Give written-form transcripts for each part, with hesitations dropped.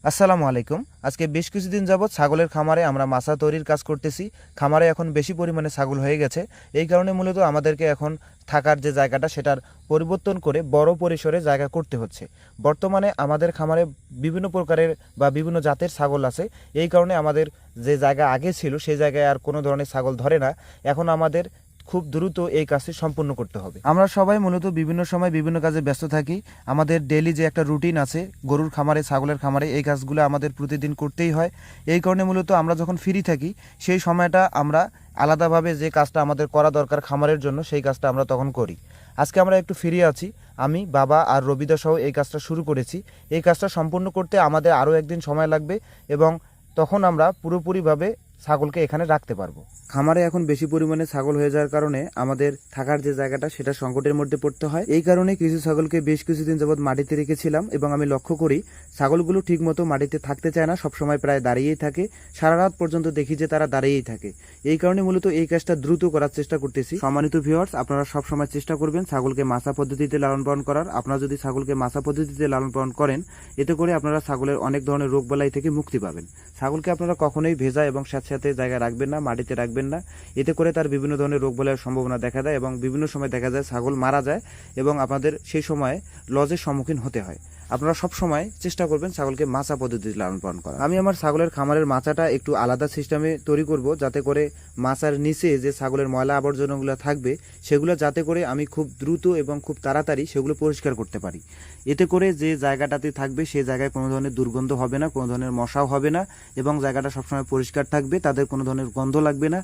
আসসালামু আলাইকুম। আজকে বেশ কিছুদিন যাবৎ ছাগলের খামারে আমরা মাছা তৈরির কাজ করতেছি। খামারে এখন বেশি পরিমাণে ছাগল হয়ে গেছে। এই কারণে মূলত আমাদেরকে এখন থাকার যে জায়গাটা সেটার পরিবর্তন করে বড় পরিসরে জায়গা করতে হচ্ছে। বর্তমানে আমাদের খামারে বিভিন্ন প্রকারের বা বিভিন্ন জাতের ছাগল আছে। এই কারণে আমাদের যে জায়গা আগে ছিল সেই জায়গায় আর কোনো ধরনের ছাগল ধরে না। এখন আমাদের খুব দ্রুত এই কাজটি সম্পূর্ণ করতে হবে। আমরা সবাই মূলত বিভিন্ন সময় বিভিন্ন কাজে ব্যস্ত থাকি। আমাদের ডেইলি যে একটা রুটিন আছে গরুর খামারে, ছাগলের খামারে, এই কাজগুলো আমাদের প্রতিদিন করতেই হয়। এই কারণে মূলত আমরা যখন ফ্রি থাকি সেই সময়টা আমরা আলাদাভাবে যে কাজটা আমাদের করা দরকার খামারের জন্য সেই কাজটা আমরা তখন করি। আজকে আমরা একটু ফ্রি আছি, আমি, বাবা আর রবিদা সহ এই কাজটা শুরু করেছি। এই কাজটা সম্পূর্ণ করতে আমাদের আরও একদিন সময় লাগবে এবং তখন আমরা পুরোপুরিভাবে ছাগলকে এখানে রাখতে পারবো। খামারে এখন বেশি পরিমাণে ছাগল হয়ে যাওয়ার কারণে আমাদের থাকার যে জায়গাটা সেটা সংকটের মধ্যে পড়তে হয়। এই কারণে কিছু ছাগলকে বেশ কিছুদিন যাবৎ মাটিতে রেখেছিলাম এবং আমি লক্ষ্য করি ছাগলগুলো ঠিকমতো মাটিতে থাকতে চায় না, সবসময় প্রায় দাঁড়িয়েই থাকে। সারা রাত পর্যন্ত দেখি যে তারা দাঁড়িয়েই থাকে। এই কারণে মূলত এই কাজটা দ্রুত করার চেষ্টা করতেছি। সম্মানিত ভিউয়ার্স, আপনারা সবসময় চেষ্টা করবেন ছাগলকে মাছা পদ্ধতিতে লালন পালন করার। আপনারা যদি ছাগলকে মাছা পদ্ধতিতে লালন পালন করেন, এতে করে আপনারা ছাগলের অনেক ধরনের রোগবালাই থেকে মুক্তি পাবেন। ছাগলকে আপনারা কখনোই ভেজা এবং স্যাঁতস্যাঁতে জায়গায় রাখবেন না, মাটিতে রাখবেন না। এতে করে তার বিভিন্ন ধরনের রোগবালাইয়ের সম্ভাবনা দেখা দেয় এবং বিভিন্ন সময় দেখা যায় ছাগল মারা যায় এবং আপনাদের সেই সময় লসের সম্মুখীন হতে হয়। আপনারা সব সময় চেষ্টা করবেন ছাগলকে মাছা পদ্ধতিতে লালন পালন করা। আমি আমার ছাগলের খামারের মাচাটা একটু আলাদা সিস্টেমে তৈরি করব, যাতে করে মাচার নিচে যে ছাগলের ময়লা আবর্জনাগুলো থাকবে সেগুলো যাতে করে আমি খুব দ্রুত এবং খুব তাড়াতাড়ি সেগুলো পরিষ্কার করতে পারি। এতে করে যে জায়গাটাতে থাকবে সেই জায়গায় কোনো ধরনের দুর্গন্ধ হবে না, কোনো ধরনের মশাও হবে না এবং জায়গাটা সবসময় পরিষ্কার থাকবে। তাদের কোনো ধরনের গন্ধ লাগবে না,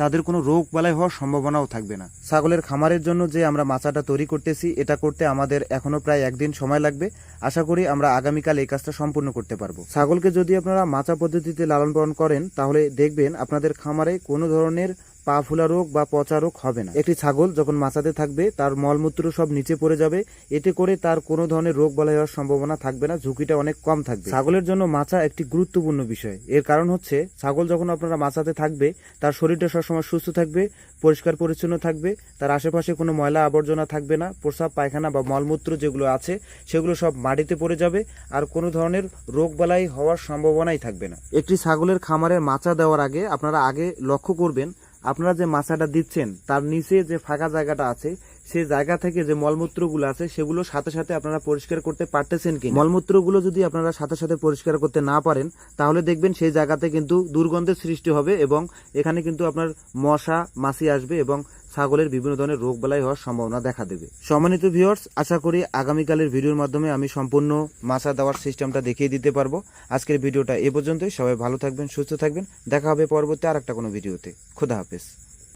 তাদের কোনো রোগ বালাই হওয়ার সম্ভাবনাও থাকবে না। ছাগলের খামারের জন্য যে আমরা মাচাটা তৈরি করতেছি, এটা করতে আমাদের এখনো প্রায় একদিন সময় লাগবে। আশা করি আমরা আগামীকাল এই কাজটা সম্পূর্ণ করতে পারবো। ছাগলকে যদি আপনারা মাচা পদ্ধতিতে লালন পালন করেন তাহলে দেখবেন আপনাদের খামারে কোনো ধরনের পা ফুলা রোগ বা পচা রোগ হবে না। একটি ছাগল যখন মাচাতে থাকবে তার মলমূত্র সব নিচে পড়ে যাবে, এতে করে তার কোনো ধরনের রোগ বালাই হওয়ার সম্ভাবনা থাকবে না, ঝুঁকিটা অনেক কম থাকবে। ছাগলের জন্য মাচা একটি গুরুত্বপূর্ণ বিষয়। এর কারণ হচ্ছে ছাগল যখন আপনারা মাচাতে থাকবে তার শরীরটা সবসময় সুস্থ থাকবে, পরিষ্কার পরিচ্ছন্ন থাকবে, তার আশেপাশে কোনো ময়লা আবর্জনা থাকবে না, প্রস্রাব পায়খানা বা মলমূত্র যেগুলো আছে সেগুলো সব মাটিতে পড়ে যাবে আর কোনো ধরনের রোগ বালাই হওয়ার সম্ভাবনাই থাকবে না। একটি ছাগলের খামারের মাচা দেওয়ার আগে আপনারা আগে লক্ষ্য করবেন আপনারা যে মাচাটা দিচ্ছেন তার নিচে যে ফাঁকা জায়গাটা আছে সেই জায়গা থেকে যে মলমূত্রগুলো আছে সেগুলো সাথে সাথে আপনারা পরিষ্কার করতে পারতেছেন কি। মলমূত্রগুলো যদি আপনারা সাথে সাথে পরিষ্কার করতে না পারেন তাহলে দেখবেন সেই জায়গাতে কিন্তু দুর্গন্ধের সৃষ্টি হবে এবং এখানে কিন্তু আপনার মশা মাছি আসবে এবং ছাগলের বিভিন্ন ধরনের রোগ বালাই হওয়ার সম্ভাবনা দেখা দেবে। সম্মানিত ভিউয়ার্স, আশা করি আগামীকালের ভিডিওর মাধ্যমে আমি সম্পূর্ণ মাছা দেওয়ার সিস্টেমটা দেখিয়ে দিতে পারবো। আজকের ভিডিওটা এ পর্যন্তই। সবাই ভালো থাকবেন, সুস্থ থাকবেন। দেখা হবে পরবর্তী আর একটা কোনো ভিডিওতে। খোদা হাফেজ।